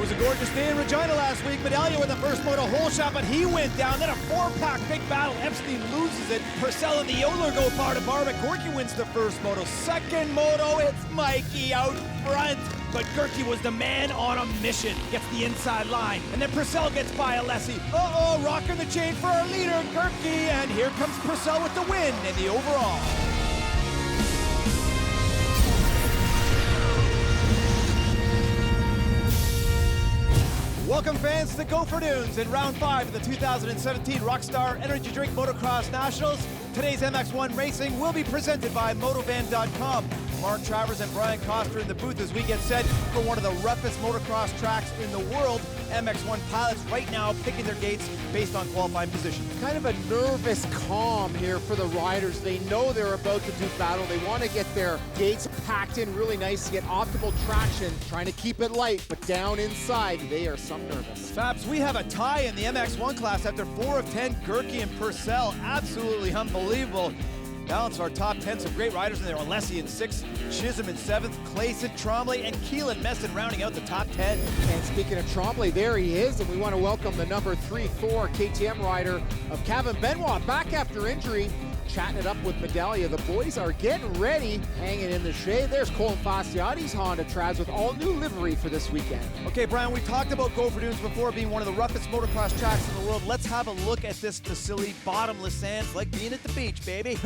was a gorgeous day in Regina last week. Medallia with the first moto hole shot, but he went down. Then a four-pack big battle. Epstein loses it. Purcell and the Yodeler go far to bar, but Gorky wins the first moto. Second moto, it's Mikey out front. But Gerke was the man on a mission. Gets the inside line. And then Purcell gets by Alessi. Uh-oh, rocking the chain for our leader, Gerke. And here comes Purcell with the win in the overall. Welcome fans to the Gopher Dunes in round 5 of the 2017 Rockstar Energy Drink Motocross Nationals. Today's MX1 racing will be presented by Motovan.com. Mark Travers and Brian Coster in the booth as we get set for one of the roughest motocross tracks in the world. MX1 pilots right now picking their gates based on qualifying position. Kind of a nervous calm here for the riders. They know they're about to do battle. They want to get their gates packed in really nice to get optimal traction, trying to keep it light, but down inside, they are some nervous. Fabs, we have a tie in the MX1 class after 4 of 10, Gerke and Purcell. Absolutely unbelievable. Balance our top 10, some great riders in there. Alessi in 6th, Chisholm in 7th, Clayson, Trombley, and Keelan Meston rounding out the top 10. And speaking of Trombley, there he is, and we want to welcome the number 3-4 KTM rider of Kevin Benoit back after injury. Chatting it up with Medallia. The boys are getting ready, hanging in the shade. There's Courtland Fastiati's Honda Traz with all new livery for this weekend. Okay, Brian, we talked about Gopher Dunes before being one of the roughest motocross tracks in the world. Let's have a look at this facility. Bottomless sands, like being at the beach, baby.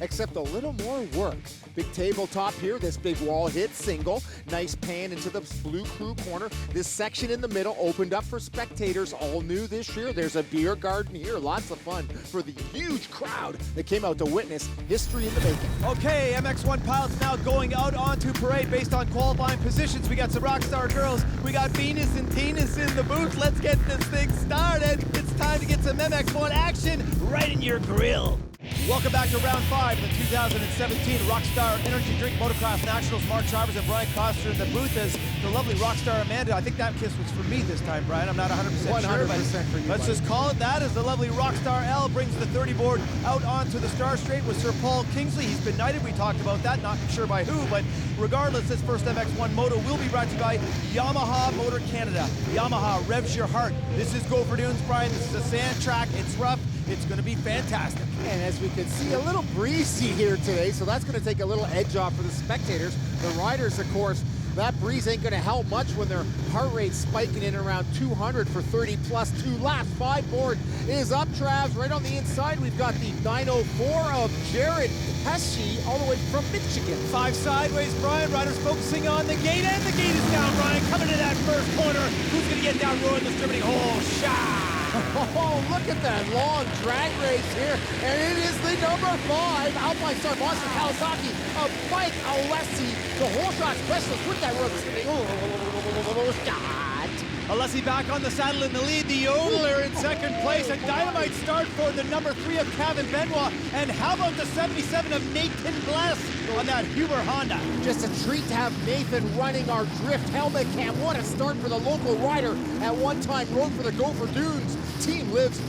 Except a little more work. Big tabletop here, this big wall hit single. Nice pan into the blue crew corner. This section in the middle opened up for spectators, all new this year. There's a beer garden here, lots of fun for the huge crowd that came out to witness history in the making. Okay, MX1 pilots now going out onto parade based on qualifying positions. We got some Rockstar girls. We got Venus and Venus in the booth. Let's get this thing started. It's time to get some MX1 action right in your grill. Welcome back to round 5 of the 2017 Rockstar Energy Drink Motocross Nationals. Mark Travers and Brian Coster in the booth as the lovely Rockstar Amanda. I think that kiss was for me this time, Brian. I'm not 100% sure. 100% for you. Let's just call it that as the lovely Rockstar L brings the 30 board out onto the Star Straight with Sir Paul Kingsley. He's been knighted. We talked about that. Not sure by who, but regardless, this first MX1 moto will be brought to you by Yamaha Motor Canada. Yamaha revs your heart. This is Gopher Dunes, Brian. This is a sand track. It's rough. It's going to be fantastic. And as we can see, a little breezy here today, so that's going to take a little edge off for the spectators. The riders, of course, that breeze ain't going to help much when their heart rate's spiking in around 200 for 30 plus 2 laps. 5 board is up, Travs. Right on the inside, we've got the 904 of Jared Pesci, all the way from Michigan. 5 sideways, Brian. Riders focusing on the gate, and the gate is down, Brian. Coming to that first corner. Who's going to get down road distributing hole shot? Oh, look at that long drag race here, and it is the number 5 Alpine Star Monster Kawasaki of Mike Alessi, the whole shot specialist with that road shot. Alessi back on the saddle in the lead. The Yodeler in second place. A dynamite start for the number 3 of Kevin Benoit. And how about the 77 of Nathan Bless on that Huber Honda? Just a treat to have Nathan running our drift helmet cam. What a start for the local rider. At one time rode for the Gopher Dunes. Team lives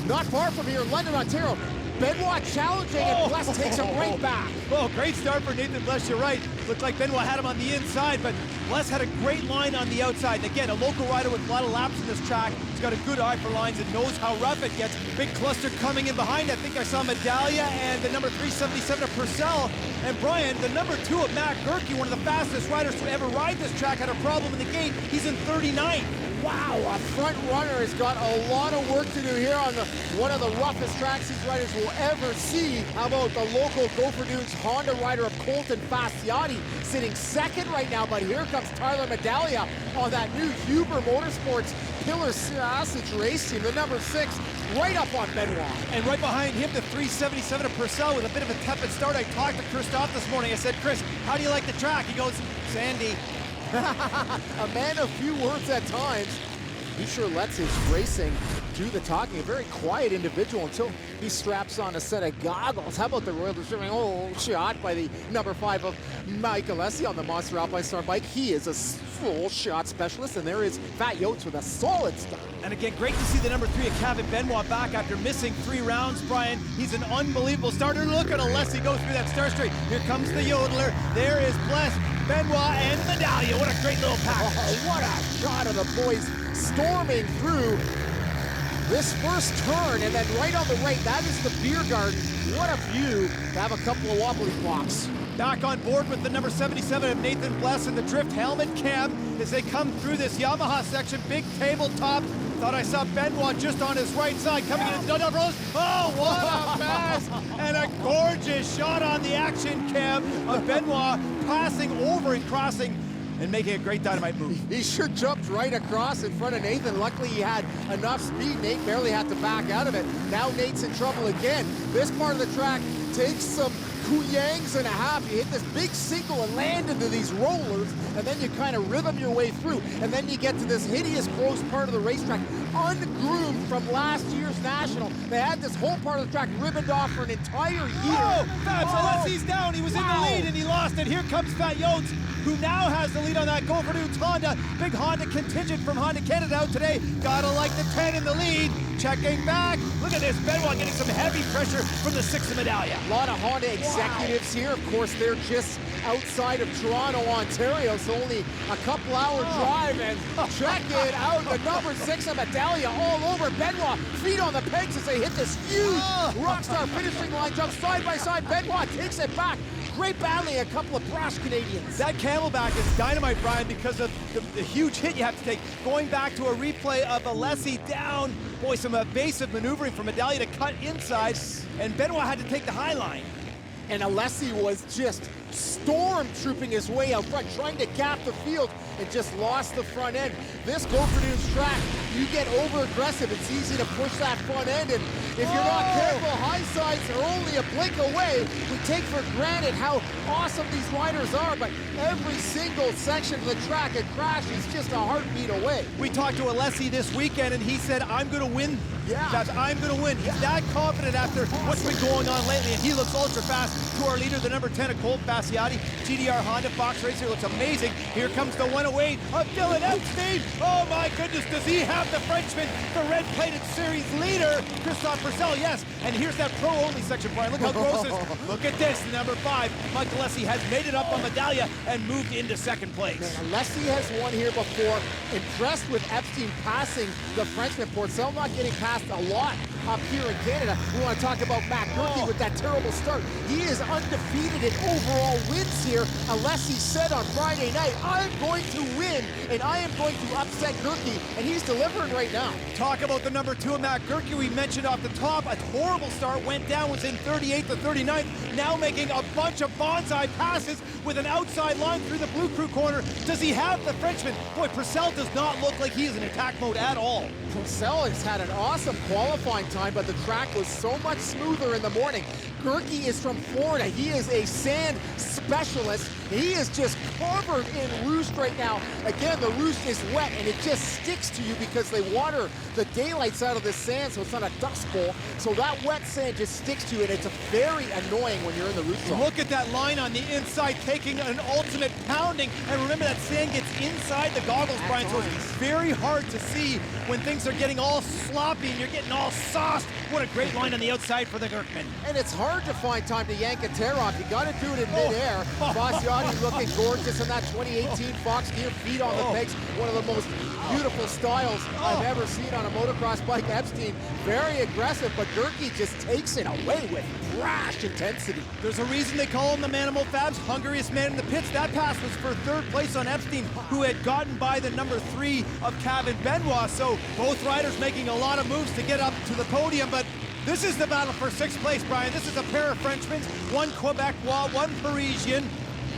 not far from here in London, Ontario. Benoit challenging, and Bless takes him right back. Oh, great start for Nathan Bless, you're right. Looked like Benoit had him on the inside, but Bless had a great line on the outside. And again, a local rider with a lot of laps in this track. He's got a good eye for lines and knows how rough it gets. Big cluster coming in behind. I think I saw Medallia and the number 377 of Purcell. And Brian, the number 2 of Matt Gerke, one of the fastest riders to ever ride this track, had a problem in the gate. He's in 39. Wow, a front runner has got a lot of work to do here on one of the roughest tracks these riders will ever see. How about the local Gopher Dunes Honda rider of Courtland Fastiati sitting second right now, but here comes Tyler Medallia on that new Huber Motorsports Pillar Sausage race team, the number 6, right up on Benoit. And right behind him, the 377 of Purcell with a bit of a tepid start. I talked to Christoph this morning. I said, Chris, how do you like the track? He goes, sandy. A man of few words at times. He sure lets his racing do the talking. A very quiet individual until he straps on a set of goggles. How about the Royal Distributing whole shot by the number 5 of Mike Alessi on the Monster Alpine Star bike. He is a full shot specialist, and there is Fat Yotes with a solid start. And again, great to see the number 3 of Kevin Benoit back after missing 3 rounds, Brian. He's an unbelievable starter. Look at Alessi go through that Star Straight. Here comes the Yodeler. There is Bless. Benoit and Medallia. What a great little package. Oh, what a shot of the boys storming through this first turn, and then right on the right, that is the beer garden. What a view to have a couple of wobbly blocks. Back on board with the number 77 of Nathan Bless and the drift helmet cam as they come through this Yamaha section. Big tabletop. Thought I saw Benoit just on his right side coming into the double rows. Oh, what a pass! And a gorgeous shot on the action cam of Benoit passing over and crossing and making a great dynamite move. He sure jumped right across in front of Nathan. Luckily, he had enough speed. Nate barely had to back out of it. Now Nate's in trouble again. This part of the track takes some Kuyangs and a half. You hit this big single and land into these rollers, and then you kind of rhythm your way through, and then you get to this hideous gross part of the racetrack, ungroomed from last year's National. They had this whole part of the track ribboned off for an entire year. Oh, Fabs, unless he's down, he was in the lead and he lost it. Here comes Fat Yotes, who now has the lead on that Gopher Dudes Honda. Big Honda contingent from Honda Canada out today. Gotta like the 10 in the lead. Checking back. Look at this. Benoit getting some heavy pressure from the 6 of Medallia. A lot of Honda executives here. Of course, they're just outside of Toronto, Ontario, so only a couple hour drive, and check it out. The number 6 of Medallia all over Benoit. Feet on the pegs as they hit this huge Rockstar finishing line jump side by side. Benoit takes it back. Great battling, a couple of brash Canadians. That camelback is dynamite, Brian, because of the huge hit you have to take. Going back to a replay of Alessi down. Boy, some evasive maneuvering from Medallia to cut inside, and Benoit had to take the high line. And Alessi was just storm-trooping his way out front, trying to gap the field, and just lost the front end. This Gopher Dunes track, you get over-aggressive, it's easy to push that front end, and if you're not careful, high sides are only a blink away. We take for granted how awesome these riders are, but every single section of the track and crash is just a heartbeat away. We talked to Alessi this weekend, and he said, I'm going to win. Yeah. I'm going to win. He's that confident after what's been going on lately, and he looks ultra fast. To our leader, the number 10 of Colt Fasciati, GDR Honda Fox Racer, looks amazing. Here comes the 108 of Dylan Epstein. Oh my goodness, does he have the Frenchman, the red-plated series leader, Christophe Purcell, yes. And here's that pro-only section, Brian. Look how gross it is. Look at this, the number 5, Mike Alessi has made it up on Medallia and moved into second place. Man, Alessi has won here before. Impressed with Epstein passing the Frenchman. Purcell not getting past a lot up here in Canada. We want to talk about Matt Gerke with that terrible start. He is undefeated in overall wins here. Alessi said on Friday night, I'm going to win, and I am going to upset Gerke, and he's delivering right now. Talk about the number 2 of Matt Gerke. We mentioned off the top, a horrible start, went down, was in 38th to 39th, now making a bunch of bonsai passes with an outside line through the blue crew corner. Does he have the Frenchman? Boy, Purcell does not look like he is in attack mode at all. Purcell has had an awesome qualifying time, but the track was so much smoother in the morning. Gerke is from Florida. He is a sand specialist. He is just covered in roost right now. Again, the roost is wet, and it just sticks to you because they water the daylights out of the sand, so it's not a dust bowl. So that wet sand just sticks to you, and it's very annoying when you're in the roost zone. Look at that line on the inside, taking an ultimate pounding. And remember, that sand gets inside the goggles, Brian, so it's very hard to see when things are getting all sloppy and you're getting all sauced. What a great line on the outside for the Gerkman. And it's hard to find time to yank a tear off. You got to do it in midair. Fasciati looking gorgeous in that 2018 Fox gear, feet on the pegs. One of the most beautiful styles I've ever seen on a motocross bike. Epstein, very aggressive, but Gerke just takes it away with brash intensity. There's a reason they call him the Manimal Fabs, hungriest man in the pits. That pass was for 3rd place on Epstein, who had gotten by the number 3 of Kevin Benoit. So both riders making a lot of moves to get up to the podium, but this is the battle for 6th place, Brian. This is a pair of Frenchmen, one Quebecois, one Parisian.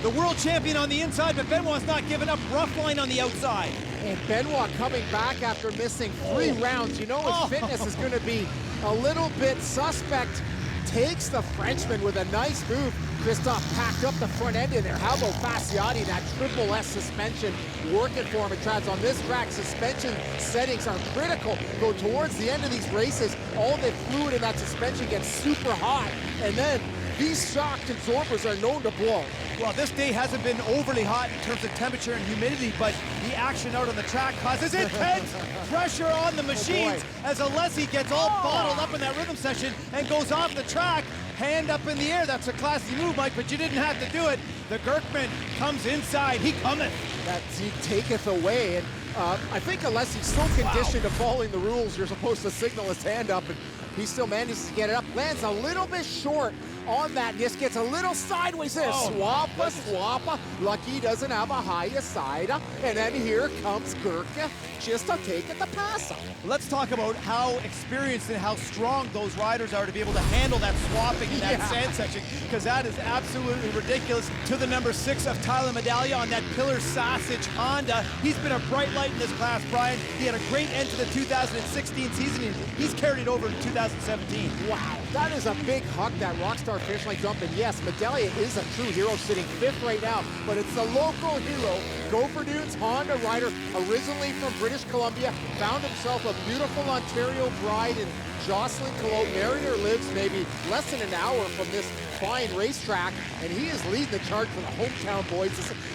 The world champion on the inside, but Benoit's not giving up. Rough line on the outside. And Benoit coming back after missing 3 rounds. You know his fitness is going to be a little bit suspect. Takes the Frenchman with a nice move. Christophe packed up the front end in there. How about Fasciati, that triple S suspension working for him. It tries on this track. Suspension settings are critical. Go towards the end of these races, all the fluid in that suspension gets super hot, and then these shock absorbers are known to blow. Well, this day hasn't been overly hot in terms of temperature and humidity, but the action out on the track causes intense pressure on the machines as Alessi gets all bottled up in that rhythm session and goes off the track, hand up in the air. That's a classy move, Mike, but you didn't have to do it. The Gurkman comes inside, he cometh. That Zeke taketh away, and I think unless he's so conditioned to following the rules, you're supposed to signal his hand up, and he still manages to get it up. Lands a little bit short on that, just gets a little sideways there. Swappa. Lucky doesn't have a higher side, and then here comes Gurka just to take it to pass him. Let's talk about how experienced and how strong those riders are to be able to handle that swapping in that sand section, because that is absolutely ridiculous. To the number 6 of Tyler Medaglia on that Pillar Sausage Honda. He's been a bright light in this class, Brian. He had a great end to the 2016 season, and he's carried it over to 2017. Wow, that is a big hug, that Rockstar finish line jump, and yes, Medaglia is a true hero, sitting 5th right now, but it's the local hero, Gopher Dunes Honda rider, originally from British Columbia, found himself a beautiful Ontario bride in Jocelyn Cologne. Married her, lives maybe less than an hour from this fine racetrack, and he is leading the charge for the hometown boys.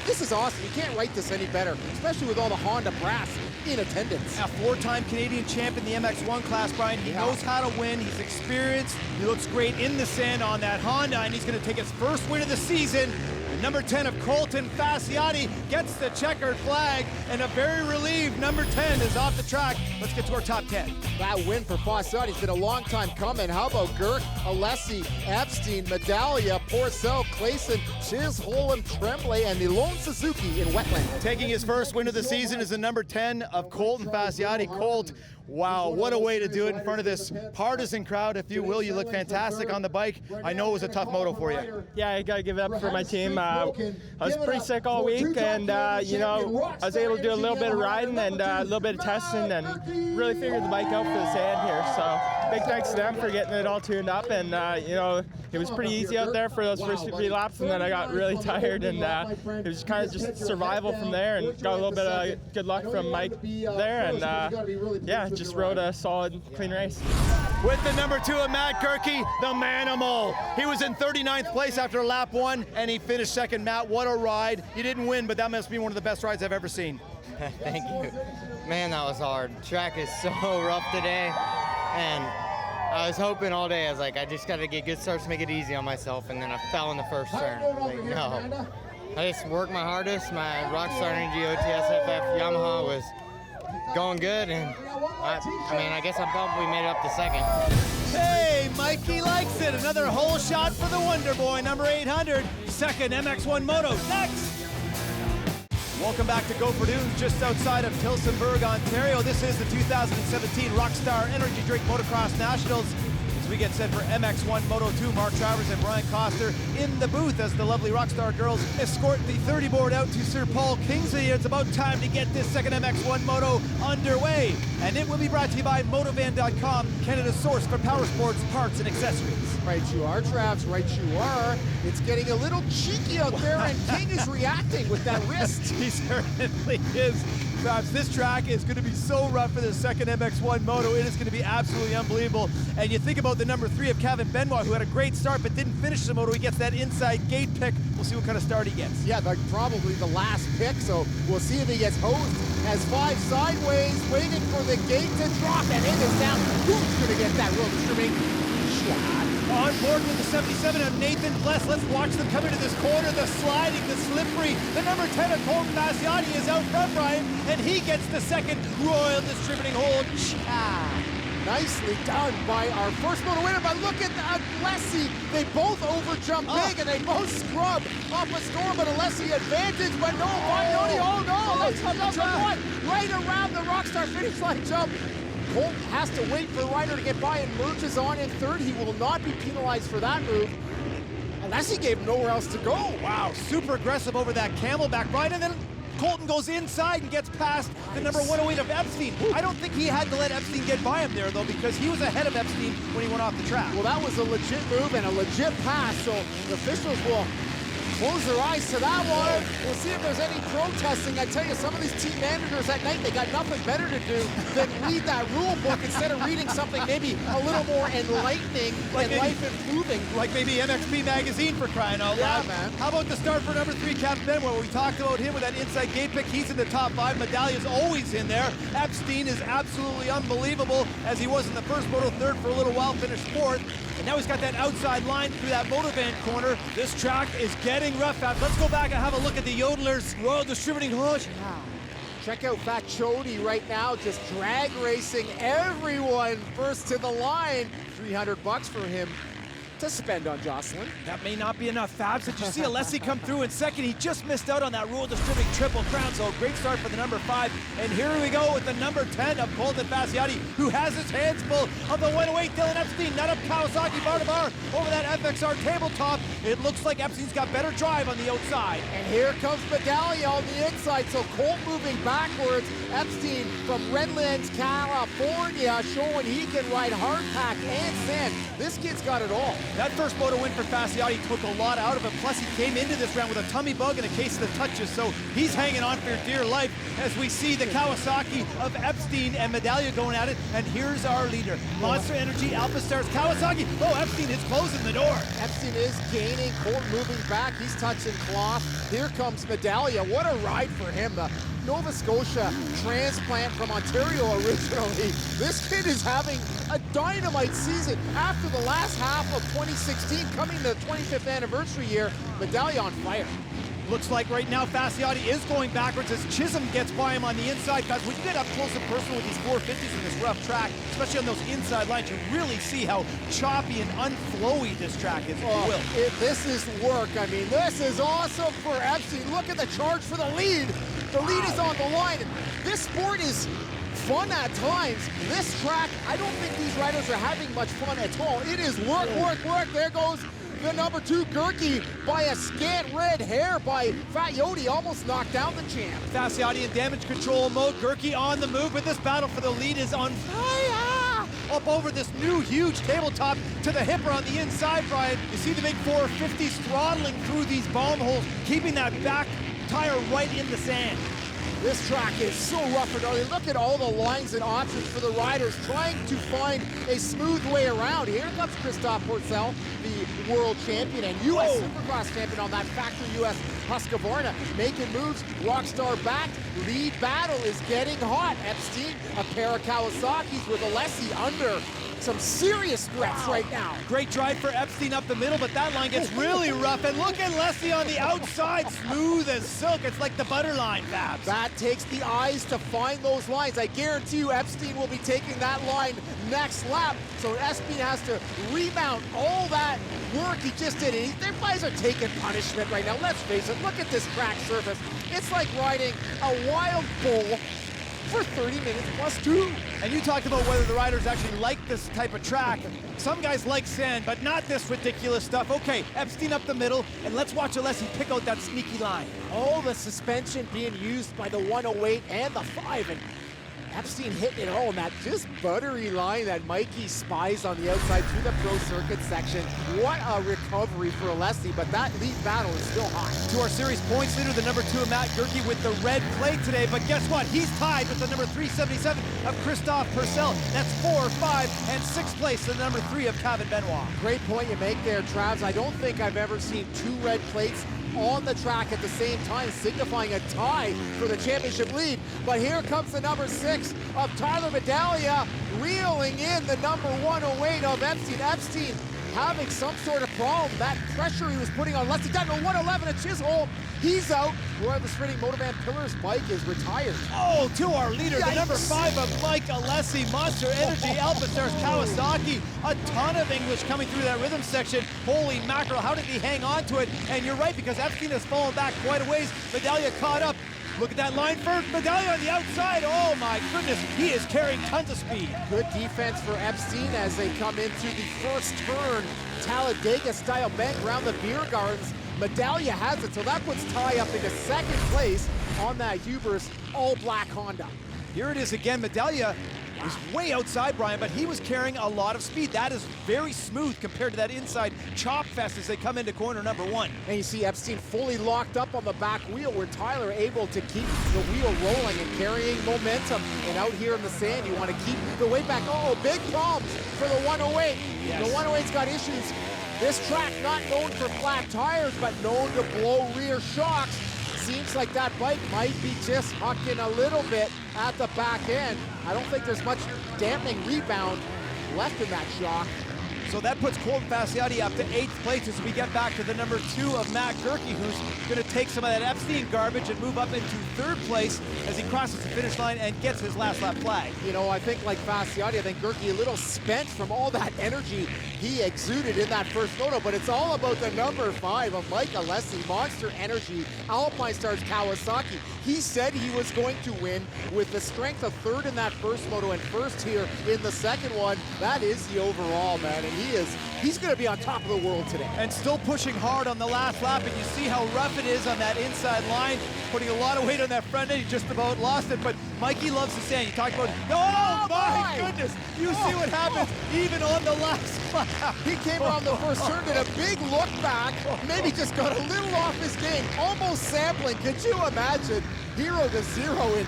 This is awesome. You can't write this any better, especially with all the Honda brass in attendance. A 4-time Canadian champ in the MX1 class, Brian. He knows how to win. He's experienced. He looks great in the sand on that Honda, and he's going to take his first win of the season. Number 10 of Colton Fasciati gets the checkered flag, and a very relieved number 10 is off the track. Let's get to our top 10. That win for Fasciati's been a long time coming. How about Gurk, Alessi, Epstein, Medaglia, Porcel, Clayson, Chisholm, Tremblay, and the lone Suzuki in Wetland. Taking his first win of the season is the number 10 of Colton Fasciati. Colt, wow, what a way to do it in front of this partisan crowd, if you will. You look fantastic on the bike. I know it was a tough moto for you. Yeah, I got to give it up for my team. I was pretty sick all week, and you know, I was able to do a little bit of riding and a little bit of testing, and really figured the bike out for the sand here. So big thanks to them for getting it all tuned up, and you know, it was pretty easy out there for those first 3 laps, and then I got really tired, and it was kind of just survival from there, and got a little bit of good luck from Mike there, and yeah, just rode a solid, clean race. With the number 2 of Matt Gerke, the Manimal. He was in 39th place after lap 1, and he finished second. Matt, what a ride. He didn't win, but that must be one of the best rides I've ever seen. Thank you. Man, that was hard. Track is so rough today, and I was hoping all day. I was like, I just got to get good starts to make it easy on myself, and then I fell in the first turn. Like, no. I just worked my hardest. My Rockstar Energy OTSFF Yamaha was going good, and I mean, I guess I probably made it up to second. Hey, Mikey likes it. Another hole shot for the Wonder Boy, number 800, second MX1 Moto. Next! Welcome back to Gopher Dunes, just outside of Tillsonburg, Ontario. This is the 2017 Rockstar Energy Drink Motocross Nationals. As we get set for MX1 Moto 2, Mark Travers and Brian Coster in the booth as the lovely Rockstar girls escort the 30 board out to Sir Paul Kingsley. It's about time to get this second MX1 Moto underway. And it will be brought to you by Motovan.com, Canada's source for power sports, parts, and accessories. Right you are, Travs, right you are. It's getting a little cheeky out there, and King is reacting with that wrist. He certainly is. Travis, this track is going to be so rough for the second MX1 Moto. It is going to be absolutely unbelievable. And you think about the number 3 of Kevin Benoit, who had a great start but didn't finish the moto. He gets that inside gate pick. We'll see what kind of start he gets. Yeah, like probably the last pick, so we'll see if he gets hosed. Has 5 sideways, waiting for the gate to drop, and it is down. Who's going to get that real disturbing shot? On board with the 77 of Nathan Bless. Let's watch them come into this corner. The sliding, the slippery. The number 10 of Colton Fasciati is out front, Brian, and he gets the second Royal Distributing hold. Nicely done by our first moto winner, but look at Alessi. They both overjump big, and they both scrub off a storm, but Alessi advantage, but no, Fagnoni, oh no, that's number 1, right around the Rockstar finish line jump. Colt has to wait for the rider to get by and merges on in third. He will not be penalized for that move. Alessi gave nowhere else to go. Wow, super aggressive over that camelback ride, and then Colton goes inside and gets past the number 108 of Epstein. I don't think he had to let Epstein get by him there, though, because he was ahead of Epstein when he went off the track. Well, that was a legit move and a legit pass, so the officials will close their eyes to that one. We'll see if there's any protesting. I tell you, some of these team managers at night, they got nothing better to do than read that rule book instead of reading something maybe a little more enlightening and life-improving. Like maybe MXP Magazine, for crying out loud. Yeah, man. How about the start for number 3, Captain Benoit? We talked about him with that inside gate pick. He's in the top 5. Medaglia is always in there. Epstein is absolutely unbelievable, as he was in the first moto, third for a little while, finished 4th. And now he's got that outside line through that Motovan corner. This track is getting getting rough, Fab. Let's go back and have a look at the Yodelers Royal Distributing Hodge. Check out Fat Chody right now, just drag racing everyone first to the line. $300 for him to spend on Jocelyn. That may not be enough, Fabs. Did you see Alessi come through in second? He just missed out on that Royal Distributing Triple Crown, so great start for the number 5. And here we go with the number 10 of Courtland Fasciati, who has his hands full of the 108. Dylan Epstein, not up Kawasaki bar to bar over that FXR tabletop. It looks like Epstein's got better drive on the outside. And here comes Medallia on the inside, so Colt moving backwards. Epstein from Redlands, California, showing he can ride hardpack and sand. This kid's got it all. That first moto win for Fasciati took a lot out of him. Plus, he came into this round with a tummy bug and a case of the touches, so he's hanging on for dear life as we see the Kawasaki of Epstein and Medallia going at it. And here's our leader, Monster Energy Alpha Stars Kawasaki. Oh, Epstein is closing the door. Epstein is gaining, Colt moving back, he's touching cloth. Here comes Medallia, what a ride for him. The Nova Scotia transplant from Ontario originally. This kid is having a dynamite season after the last half of 2016, coming to the 25th anniversary year. Medallia on fire. Looks like right now Fasciati is going backwards as Chisholm gets by him on the inside. Guys, when you get up close and personal with these 450s in this rough track, especially on those inside lines, you really see how choppy and unflowy this track is, if you will. This is work. I mean, this is awesome for Epstein. Look at the charge for the lead. The lead is on the line. This sport is fun at times. This track, I don't think these riders are having much fun at all. It is work, work, work. There goes the number 2 Gerke by a scant red hair by Fat Yodi, almost knocked down the champ. Fasciati in damage control mode. Gerke on the move, but this battle for the lead is on fire. Up over this new huge tabletop to the hipper on the inside, Brian. You see the big 450s throttling through these bomb holes, keeping that back tire right in the sand. This track is so rough and gnarly. Look at all the lines and options for the riders trying to find a smooth way around. Here comes Christophe Porcel, the world champion and U.S. Supercross champion on that factory U.S. Husqvarna, making moves. Rockstar back. Lead battle is getting hot. Epstein, a pair of Kawasaki's with Alessi under some serious threats right now. Great drive for Epstein up the middle, but that line gets really rough. And look at Alessi on the outside, smooth as silk. It's like the butter line, Babs. That takes the eyes to find those lines. I guarantee you Epstein will be taking that line next lap. So Epstein has to rebound all that work he just did. And their guys are taking punishment right now. Let's face it, look at this cracked surface. It's like riding a wild bull for 30 minutes plus 2. And you talked about whether the riders actually like this type of track. Some guys like sand, but not this ridiculous stuff. Okay, Epstein up the middle, and let's watch Alessi pick out that sneaky line. All the suspension being used by the 108 and the 5, and Epstein hitting it all in that just buttery line that Mikey spies on the outside through the pro circuit section. What a recovery for Alessi, but that lead battle is still hot. To our series points leader, the number 2 Matt Gerke with the red plate today, but guess what? He's tied with the number 377 of Christophe Purcell. That's 4, 5, and 6th place to the number 3 of Kevin Benoit. Great point you make there, Travs. I don't think I've ever seen 2 red plates on the track at the same time, signifying a tie for the championship lead. But here comes the number 6 of Tyler Medallia, reeling in the number 108 of Epstein. Epstein having some sort of problem. That pressure he was putting on Leslie down to 111 at Chisholm. He's out. Royal the Sprinting Motovan Pillars bike is retired. Oh, to our leader, the number 5 of Mike Alessi, Monster Energy, Alpha Stars Kawasaki. A ton of English coming through that rhythm section. Holy mackerel, how did he hang on to it? And you're right, because Epstein has fallen back quite a ways. Medallia caught up. Look at that line first. Medallia on the outside. Oh my goodness, he is carrying tons of speed. Good defense for Epstein as they come into the first turn. Talladega style bank around the beer gardens. Medallia has it, so that puts Ty up into 2nd place on that Hubris all-black Honda. Here it is again. Medallia is way outside, Brian, but he was carrying a lot of speed. That is very smooth compared to that inside chop fest as they come into corner number 1. And you see Epstein fully locked up on the back wheel, where Tyler able to keep the wheel rolling and carrying momentum. And out here in the sand, you want to keep the weight back. Oh, big problems for the 108. Yes. The 108's got issues. This track not known for flat tires, but known to blow rear shocks. Seems like that bike might be just hucking a little bit at the back end. I don't think there's much dampening rebound left in that shock. So that puts Courtland Fasciotti up to 8th place as we get back to the number 2 of Matt Gerke, who's going to take some of that Epstein garbage and move up into 3rd place as he crosses the finish line and gets his last lap flag. You know, I think like Fasciotti, I think Gerke a little spent from all that energy he exuded in that first moto, but it's all about the number 5 of Mike Alessi, Monster Energy, Alpine Stars Kawasaki. He said he was going to win with the strength of 3rd in that first moto and 1st here in the 2nd one. That is the overall, man, and he's going to be on top of the world today. And still pushing hard on the last lap, and you see how rough it is on that inside line, putting a lot of weight on that front end. He just about lost it, but Mikey loves the sand. You talk about, oh my goodness, you see what happens even on the last lap. He came around the first turn, did a big look back, maybe just got a little off his game, almost sampling. Could you imagine? 0 to 0 in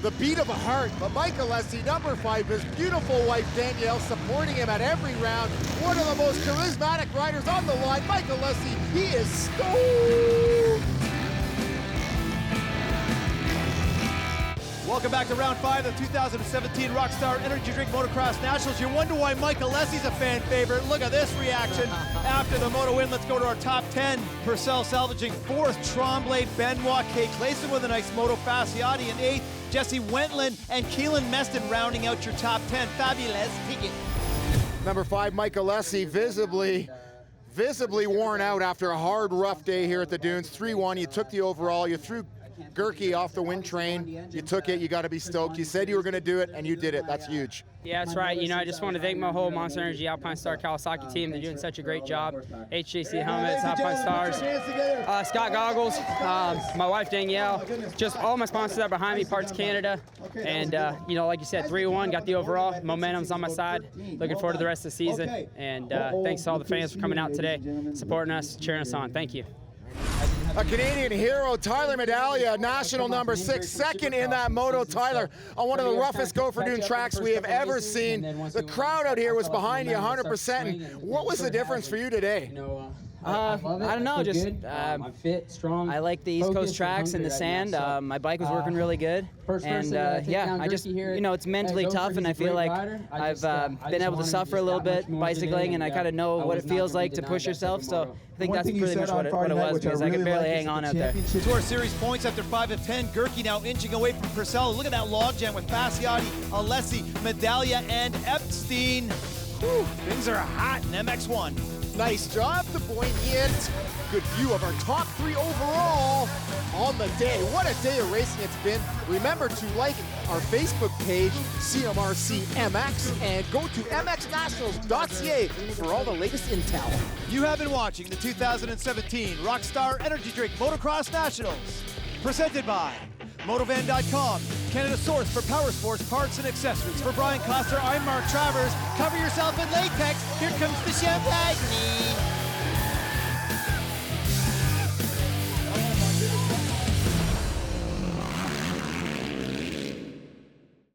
the beat of a heart. But Mike Alessi, number 5, his beautiful wife Danielle supporting him at every round. One of the most charismatic riders on the line. Mike Alessi, he is stoked. Welcome back to round 5 of the 2017 Rockstar Energy Drink Motocross Nationals. You wonder why Mike Alessi's a fan favorite. Look at this reaction after the moto win. Let's go to our top 10. Purcell salvaging 4th, Tremblay, Benoit, Kay Clayson with a nice moto, Fasciotti in 8th, Jesse Wentland and Keelan Meston rounding out your top 10. Fabulous ticket. Number 5, Mike Alessi, visibly worn out after a hard, rough day here at the Dunes. 3-1, you took the overall, you threw Gerke off the win train. You took it, you got to be stoked. You said you were going to do it, and you did it. That's huge. Yeah, that's right. You know, I just want to thank my whole Monster Energy Alpine Star Kawasaki team. They're doing such a great job. HJC helmets, Alpine Stars, Scott Goggles, my wife Danielle, just all my sponsors that are behind me, Parts Canada. And, you know, like you said, 3-1, got the overall. Momentum's on my side. Looking forward to the rest of the season. And thanks to all the fans for coming out today, supporting us, cheering us on. Thank you. A Canadian hero, Tyler Medallia, national number 6, 2nd in that moto. Tyler, on one of the roughest Gopher Dune tracks we have ever seen. The crowd out here was behind you 100%. What was the difference for you today? I don't know, just I'm fit, strong. I like the East Coast tracks and the sand. My bike was working really good, and yeah, I just, you know, it's mentally tough, and I feel like I've been able to suffer a little bit bicycling, and I kind of know what it feels like to push yourself. So I think that's pretty much what it was, because I could barely hang on out there. To our series points after 5 of 10, Gerke now inching away from Purcell. Look at that logjam with Fasciotti, Alessi, Medallia, and Epstein. Whew, things are hot in MX1. Nice job to Boyniet. Good view of our top 3 overall on the day. What a day of racing it's been. Remember to like our Facebook page, CMRC MX, and go to mxnationals.ca for all the latest intel. You have been watching the 2017 Rockstar Energy Drink Motocross Nationals, presented by Motovan.com, Canada's source for power sports parts and accessories. For Brian Coster, I'm Mark Travers. Cover yourself in latex. Here comes the champagne.